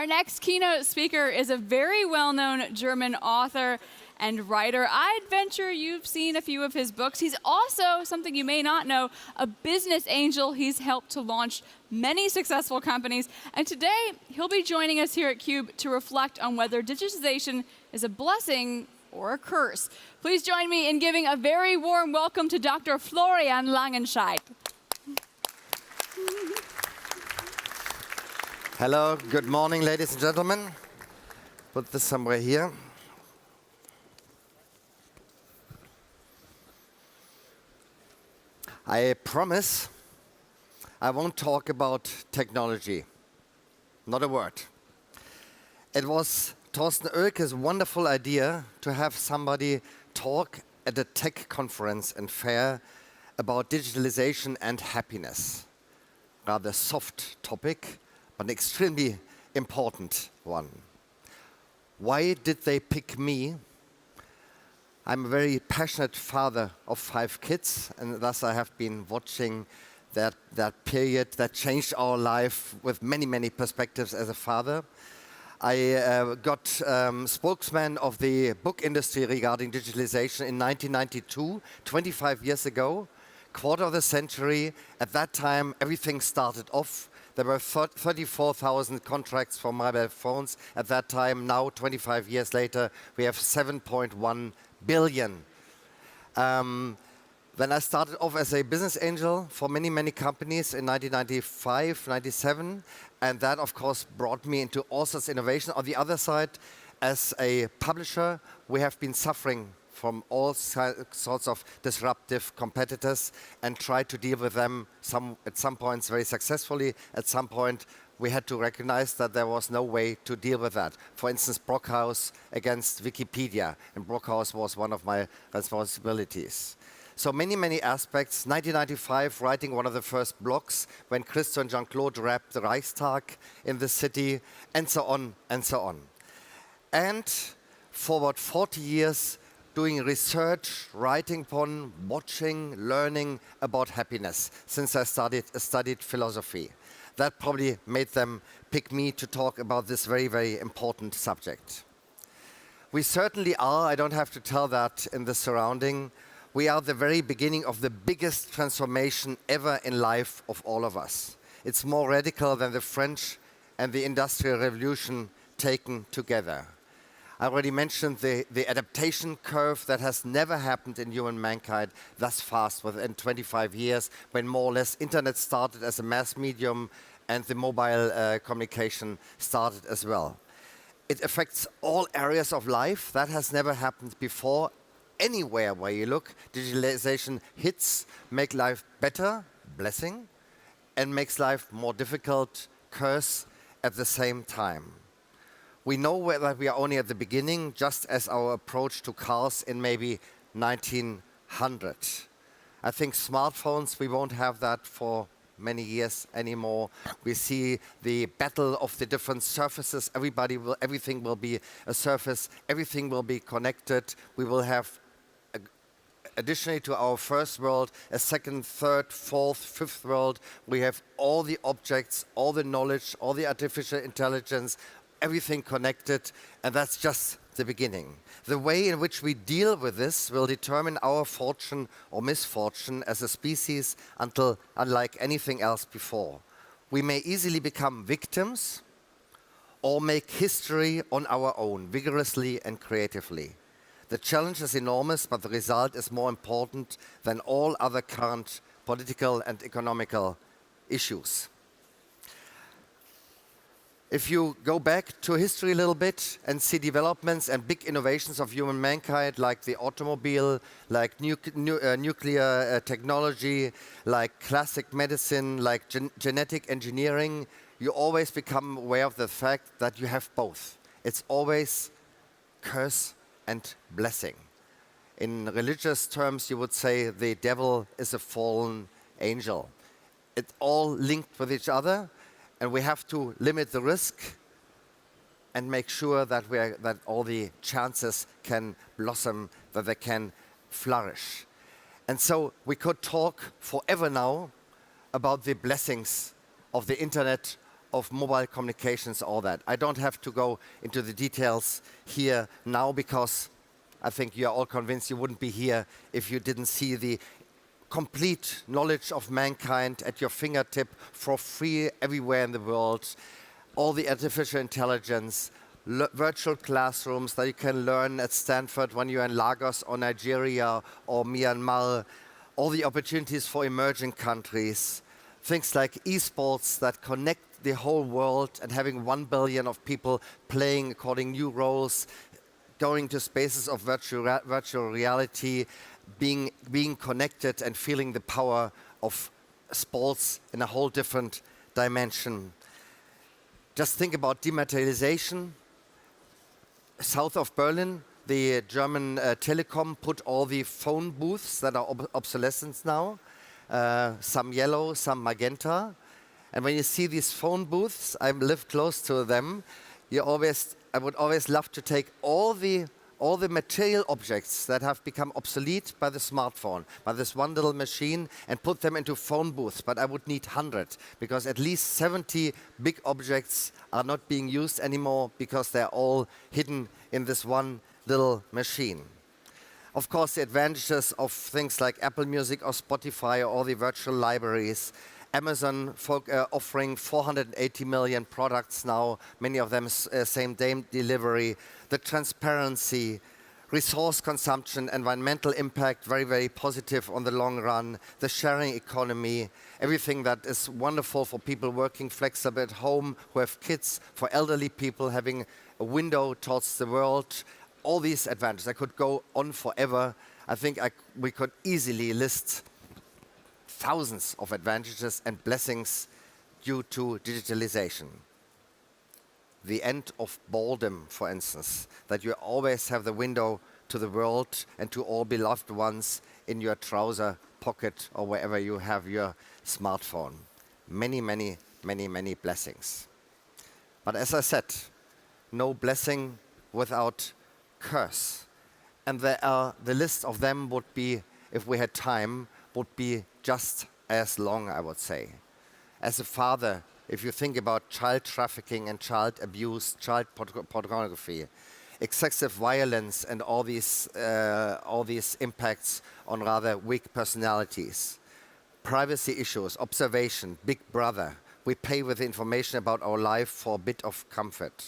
Our next keynote speaker is a very well-known German author and writer. I'd venture you've seen a few of his books. He's also, something you may not know, a business angel. He's helped to launch many successful companies. And today, he'll be joining us here at CUBE to reflect on whether digitization is a blessing or a curse. Please join me in giving a very warm welcome to Dr. Florian Langenscheidt. Hello, good morning, ladies and gentlemen. Put this somewhere here. I promise I won't talk about technology. Not a word. It was Thorsten Oelke's wonderful idea to have somebody talk at a tech conference and fair about digitalization and happiness. Rather soft topic, but an extremely important one. Why did they pick me? I'm a very passionate father of 5 kids, and thus I have been watching that period that changed our life with many, many perspectives as a father. I got spokesman of the book industry regarding digitalization in 1992, 25 years ago, quarter of the century. At that time, everything started off. There were 34,000 contracts for mobile phones at that time. Now, 25 years later, we have 7.1 billion. Then I started off as a business angel for many, many companies in 1995, 97. And that, of course, brought me into all sorts of innovation. On the other side, as a publisher, we have been suffering from all sorts of disruptive competitors and tried to deal with them at some points very successfully. At some point, we had to recognize that there was no way to deal with that. For instance, Brockhaus against Wikipedia, and Brockhaus was one of my responsibilities. So many, many aspects. 1995, writing one of the first blogs when Christo and Jean-Claude wrapped the Reichstag in the city, and so on, and so on. And for about 40 years, doing research, writing upon, watching, learning about happiness since I studied philosophy. That probably made them pick me to talk about this very, very important subject. We certainly are, I don't have to tell that in the surrounding, we are at the very beginning of the biggest transformation ever in life of all of us. It's more radical than the French and the Industrial Revolution taken together. I already mentioned the adaptation curve that has never happened in human mankind thus fast within 25 years, when more or less internet started as a mass medium and the mobile communication started as well. It affects all areas of life. That has never happened before. Anywhere where you look, digitalization hits, make life better, blessing, and makes life more difficult, curse at the same time. We know that we are only at the beginning, just as our approach to cars in maybe 1900. I think smartphones, we won't have that for many years anymore. We see the battle of the different surfaces. Everything will be a surface. Everything will be connected. We will have, additionally to our first world, a second, third, fourth, fifth world. We have all the objects, all the knowledge, all the artificial intelligence, everything connected, and that's just the beginning. The way in which we deal with this will determine our fortune or misfortune as a species unlike anything else before. We may easily become victims or make history on our own, vigorously and creatively. The challenge is enormous, but the result is more important than all other current political and economical issues. If you go back to history a little bit and see developments and big innovations of human mankind, like the automobile, like nuclear technology, like classic medicine, like genetic engineering, you always become aware of the fact that you have both. It's always curse and blessing. In religious terms, you would say the devil is a fallen angel. It's all linked with each other. And we have to limit the risk and make sure that all the chances can blossom, that they can flourish. And so we could talk forever now about the blessings of the internet, of mobile communications, all that. I don't have to go into the details here now because I think you are all convinced you wouldn't be here if you didn't see the complete knowledge of mankind at your fingertip for free everywhere in the world. All the artificial intelligence, virtual classrooms that you can learn at Stanford when you're in Lagos or Nigeria or Myanmar, all the opportunities for emerging countries, things like esports that connect the whole world and having 1 billion of people playing according new roles, going to spaces of virtual reality, being connected and feeling the power of sports in a whole different dimension. Just think about dematerialization. South of Berlin, the German telecom put all the phone booths that are obsolescent now, some yellow, some magenta. And when you see these phone booths, I live close to them, I would always love to take all the material objects that have become obsolete by the smartphone, by this one little machine, and put them into phone booths. But I would need 100, because at least 70 big objects are not being used anymore because they're all hidden in this one little machine. Of course, the advantages of things like Apple Music or Spotify or all the virtual libraries, Amazon offering 480 million products now, many of them same-day delivery, the transparency, resource consumption, environmental impact, very, very positive on the long run, the sharing economy, everything that is wonderful for people working flexible at home, who have kids, for elderly people having a window towards the world, all these advantages. I could go on forever. I think we could easily list thousands of advantages and blessings due to digitalization. The end of boredom, for instance, that you always have the window to the world and to all beloved ones in your trouser pocket or wherever you have your smartphone. Many, many, many, many blessings. But as I said, no blessing without curse. And the list of them would be, if we had time, would be just as long, I would say. As a father, if you think about child trafficking and child abuse, child pornography, excessive violence and all these impacts on rather weak personalities, privacy issues, observation, big brother, we pay with information about our life for a bit of comfort.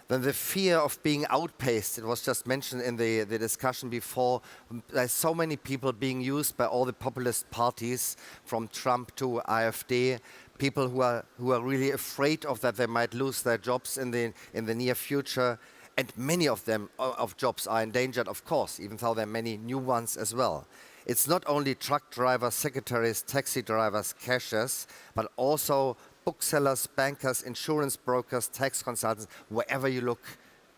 Then the fear of being outpaced, it was just mentioned in the discussion before, there's so many people being used by all the populist parties, from Trump to AfD, people who are really afraid of that they might lose their jobs in the near future, and many of them of jobs are endangered, of course, even though there are many new ones as well. It's not only truck drivers, secretaries, taxi drivers, cashiers, but also booksellers, bankers, insurance brokers, tax consultants, wherever you look,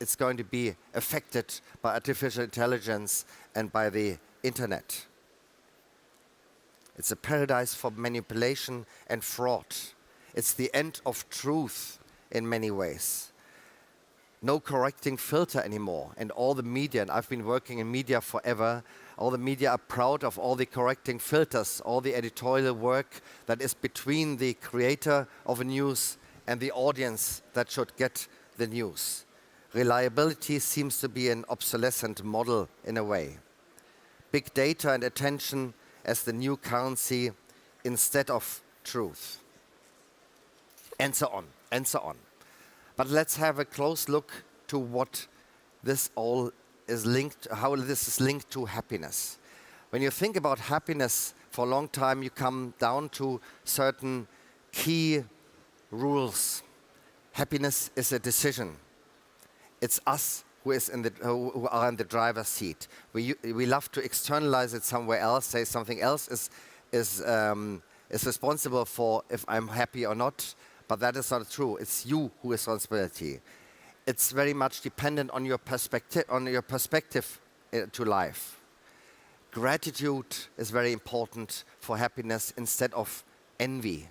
it's going to be affected by artificial intelligence and by the internet. It's a paradise for manipulation and fraud. It's the end of truth in many ways. No correcting filter anymore. And all the media, and I've been working in media forever, all the media are proud of all the correcting filters, all the editorial work that is between the creator of a news and the audience that should get the news. Reliability seems to be an obsolescent model in a way. Big data and attention as the new currency instead of truth. And so on, and so on. But let's have a close look to what this all is linked, how this is linked to happiness. When you think about happiness for a long time, you come down to certain key rules. Happiness is a decision. It's us who are in the driver's seat. We love to externalize it somewhere else, say something else is responsible for if I'm happy or not. But that is not true. It's you who is responsibility. It's very much dependent on your perspective, to life. Gratitude is very important for happiness instead of envy.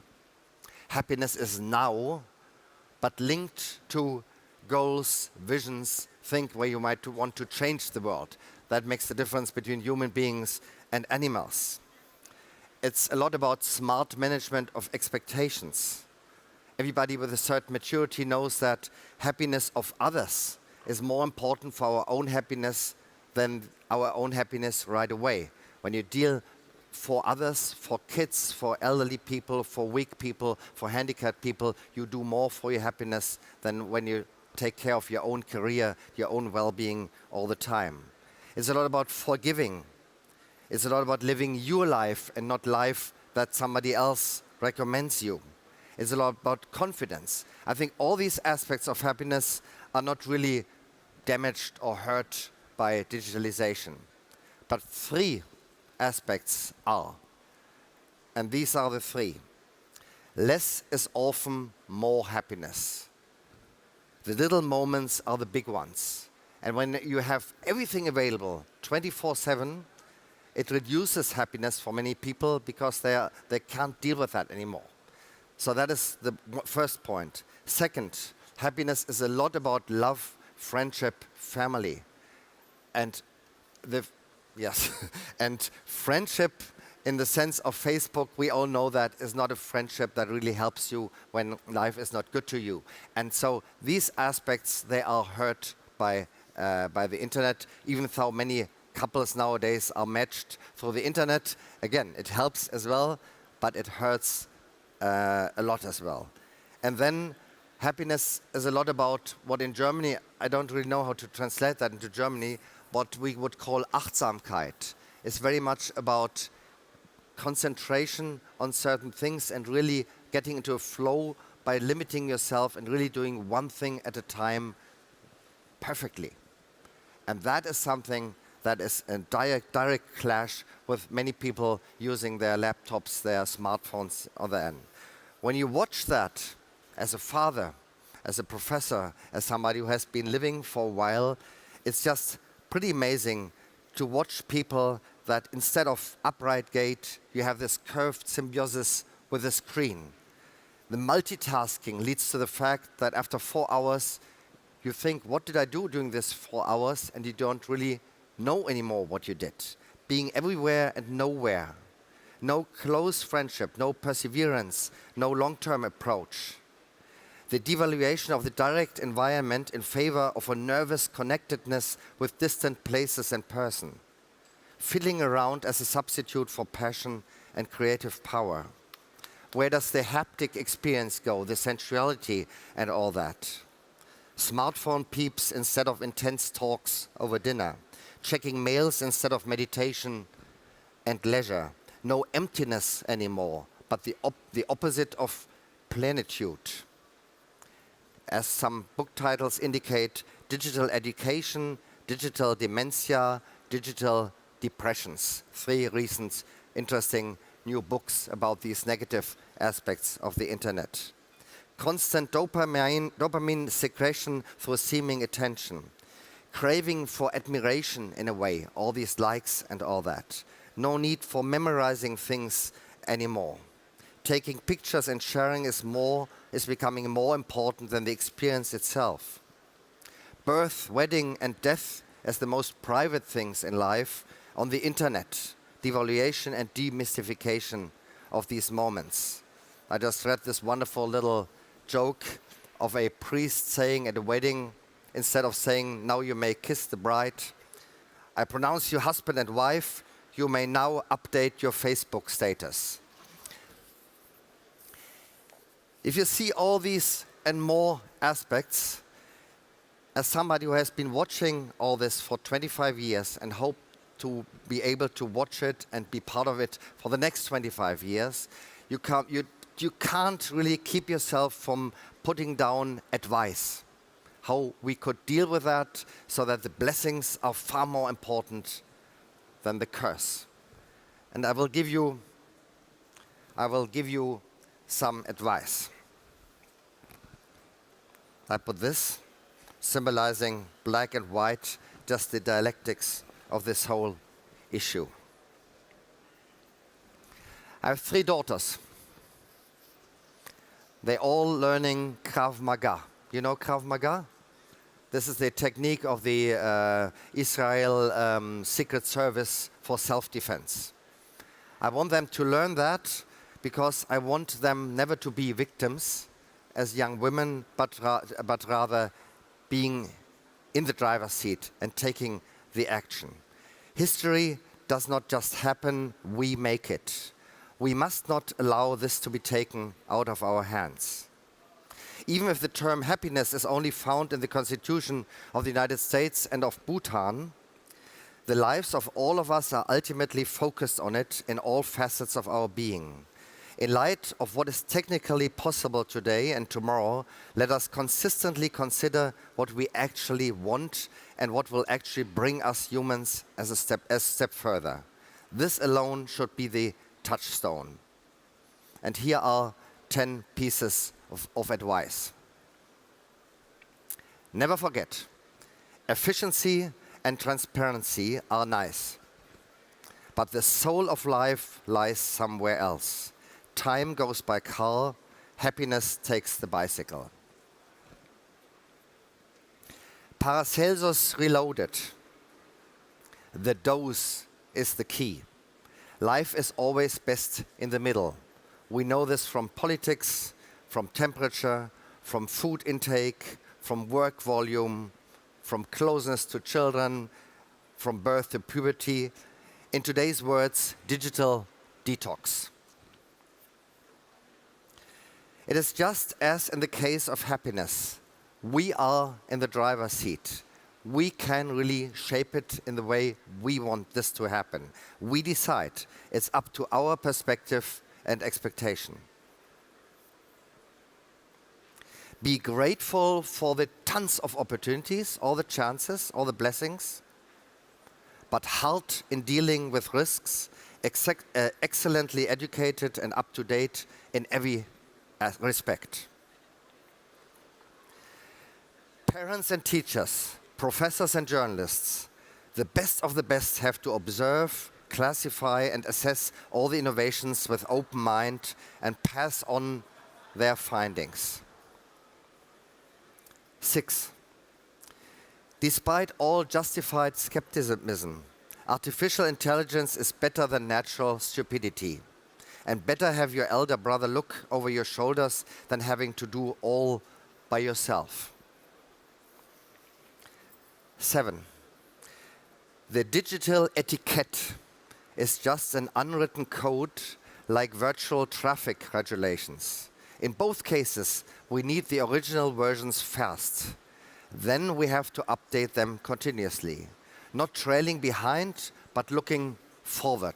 Happiness is now, but linked to goals, visions, think where you might want to change the world. That makes the difference between human beings and animals. It's a lot about smart management of expectations. everybody with a certain maturity knows that happiness of others is more important for our own happiness than our own happiness right away. When you deal for others, for kids, for elderly people, for weak people, for handicapped people, you do more for your happiness than when you take care of your own career, your own well-being all the time. It's a lot about forgiving. It's a lot about living your life and not life that somebody else recommends you. It's a lot about confidence. I think all these aspects of happiness are not really damaged or hurt by digitalization. But three aspects are, and these are the three. Less is often more happiness. The little moments are the big ones. And when you have everything available 24/7, it reduces happiness for many people because they can't deal with that anymore. So that is the first point. Second, happiness is a lot about love, friendship, family. And and friendship in the sense of Facebook, we all know that is not a friendship that really helps you when life is not good to you. And so these aspects, they are hurt by the internet, even though many couples nowadays are matched through the internet. Again, it helps as well, but it hurts a lot as well. And then happiness is a lot about what in Germany, I don't really know how to translate that into Germany, what we would call Achtsamkeit. It's very much about concentration on certain things and really getting into a flow by limiting yourself and really doing one thing at a time perfectly. And that is something that is a direct clash with many people using their laptops, their smartphones on the end. When you watch that as a father, as a professor, as somebody who has been living for a while, it's just pretty amazing to watch people that instead of upright gait, you have this curved symbiosis with the screen. The multitasking leads to the fact that after 4 hours, you think, what did I do during this 4 hours? And you don't really know anymore what you did. Being everywhere and nowhere. No close friendship, no perseverance, no long-term approach. The devaluation of the direct environment in favor of a nervous connectedness with distant places and person. Fiddling around as a substitute for passion and creative power. Where does the haptic experience go, the sensuality and all that? Smartphone peeps instead of intense talks over dinner. Checking mails instead of meditation and leisure. No emptiness anymore, but the opposite of plenitude. As some book titles indicate, digital education, digital dementia, digital depressions. 3 recent interesting new books about these negative aspects of the internet. Constant dopamine secretion through seeming attention. Craving for admiration in a way, all these likes and all that. No need for memorizing things anymore. Taking pictures and sharing is becoming more important than the experience itself. Birth, wedding and death as the most private things in life on the internet. Devaluation and demystification of these moments. I just read this wonderful little joke of a priest saying at a wedding, instead of saying, now you may kiss the bride, I pronounce you husband and wife, you may now update your Facebook status. If you see all these and more aspects, as somebody who has been watching all this for 25 years and hope to be able to watch it and be part of it for the next 25 years, you can't really keep yourself from putting down advice. How we could deal with that so that the blessings are far more important than the curse. And I will give you some advice. I put this, symbolizing black and white, just the dialectics of this whole issue. I have 3 daughters. They're all learning Krav Maga. You know Krav Maga? This is the technique of the Israel Secret Service for self-defense. I want them to learn that because I want them never to be victims as young women, but rather being in the driver's seat and taking the action. History does not just happen, we make it. We must not allow this to be taken out of our hands. Even if the term happiness is only found in the Constitution of the United States and of Bhutan, the lives of all of us are ultimately focused on it in all facets of our being. In light of what is technically possible today and tomorrow, let us consistently consider what we actually want and what will actually bring us humans as a step further. This alone should be the touchstone. And here are 10 pieces of advice. Never forget, efficiency and transparency are nice, but the soul of life lies somewhere else. Time goes by car, happiness takes the bicycle. Paracelsus Reloaded. The dose is the key. Life is always best in the middle. We know this from politics, from temperature, from food intake, from work volume, from closeness to children, from birth to puberty. In today's words, digital detox. It is just as in the case of happiness. We are in the driver's seat. We can really shape it in the way we want this to happen. We decide. It's up to our perspective and expectation. Be grateful for the tons of opportunities, all the chances, all the blessings, but halt in dealing with risks, excellently educated and up to date in every respect. Parents and teachers, professors and journalists, the best of the best have to observe, classify and assess all the innovations with open mind and pass on their findings. 6. Despite all justified skepticism, artificial intelligence is better than natural stupidity. And better have your elder brother look over your shoulders than having to do all by yourself. 7. The digital etiquette is just an unwritten code like virtual traffic regulations. In both cases, we need the original versions fast. Then we have to update them continuously. Not trailing behind, but looking forward.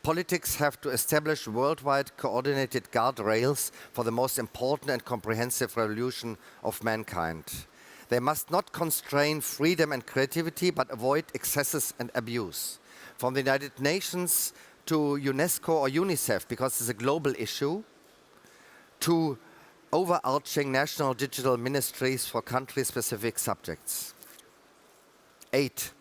Politics have to establish worldwide coordinated guardrails for the most important and comprehensive revolution of mankind. They must not constrain freedom and creativity, but avoid excesses and abuse. From the United Nations to UNESCO or UNICEF, because it's a global issue, to overarching national digital ministries for country-specific subjects. 8.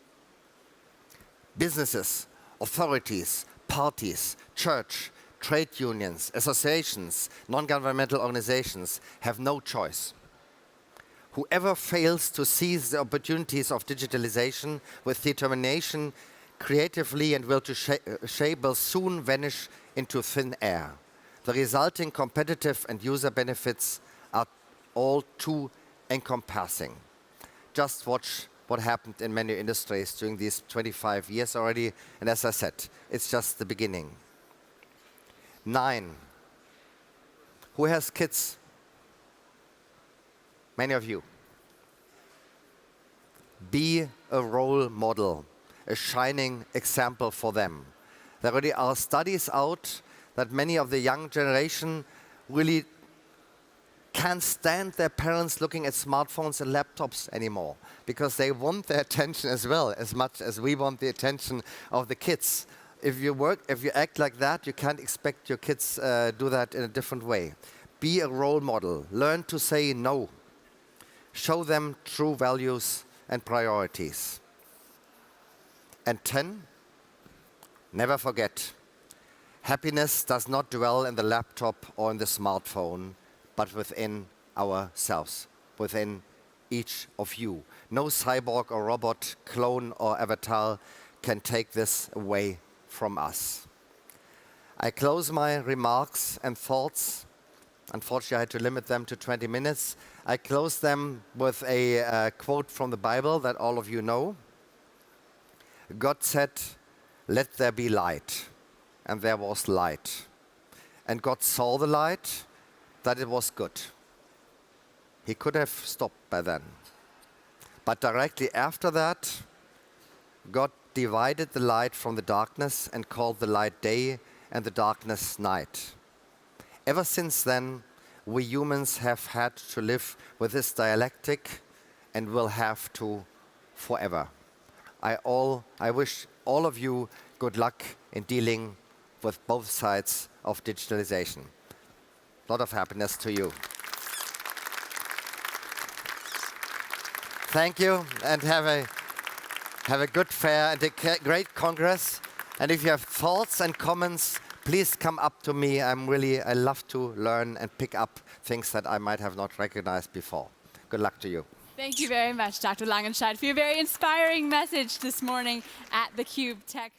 Businesses, authorities, parties, church, trade unions, associations, non-governmental organizations have no choice. Whoever fails to seize the opportunities of digitalization with determination, creatively and will to shape will soon vanish into thin air. The resulting competitive and user benefits are all too encompassing. Just watch what happened in many industries during these 25 years already. And as I said, it's just the beginning. 9. Who has kids? Many of you. Be a role model, a shining example for them. There already are studies out that many of the young generation really can't stand their parents looking at smartphones and laptops anymore because they want their attention as well, as much as we want the attention of the kids. If you act like that, you can't expect your kids do that in a different way. Be a role model. Learn to say no. Show them true values and priorities. And 10, never forget, happiness does not dwell in the laptop or in the smartphone, but within ourselves, within each of you. No cyborg or robot, clone or avatar can take this away from us. I close my remarks and thoughts Unfortunately, I had to limit them to 20 minutes. I close them with a quote from the Bible that all of you know. God said, "Let there be light." And there was light. And God saw the light, that it was good. He could have stopped by then. But directly after that, God divided the light from the darkness and called the light day and the darkness night. Ever since then, we humans have had to live with this dialectic and will have to forever. I wish all of you good luck in dealing with both sides of digitalization. A lot of happiness to you. Thank you, and have a good fair and a great congress. And if you have thoughts and comments, please come up to me. I love to learn and pick up things that I might have not recognized before. Good luck to you. Thank you very much, Dr. Langenscheidt, for your very inspiring message this morning at the Cube Tech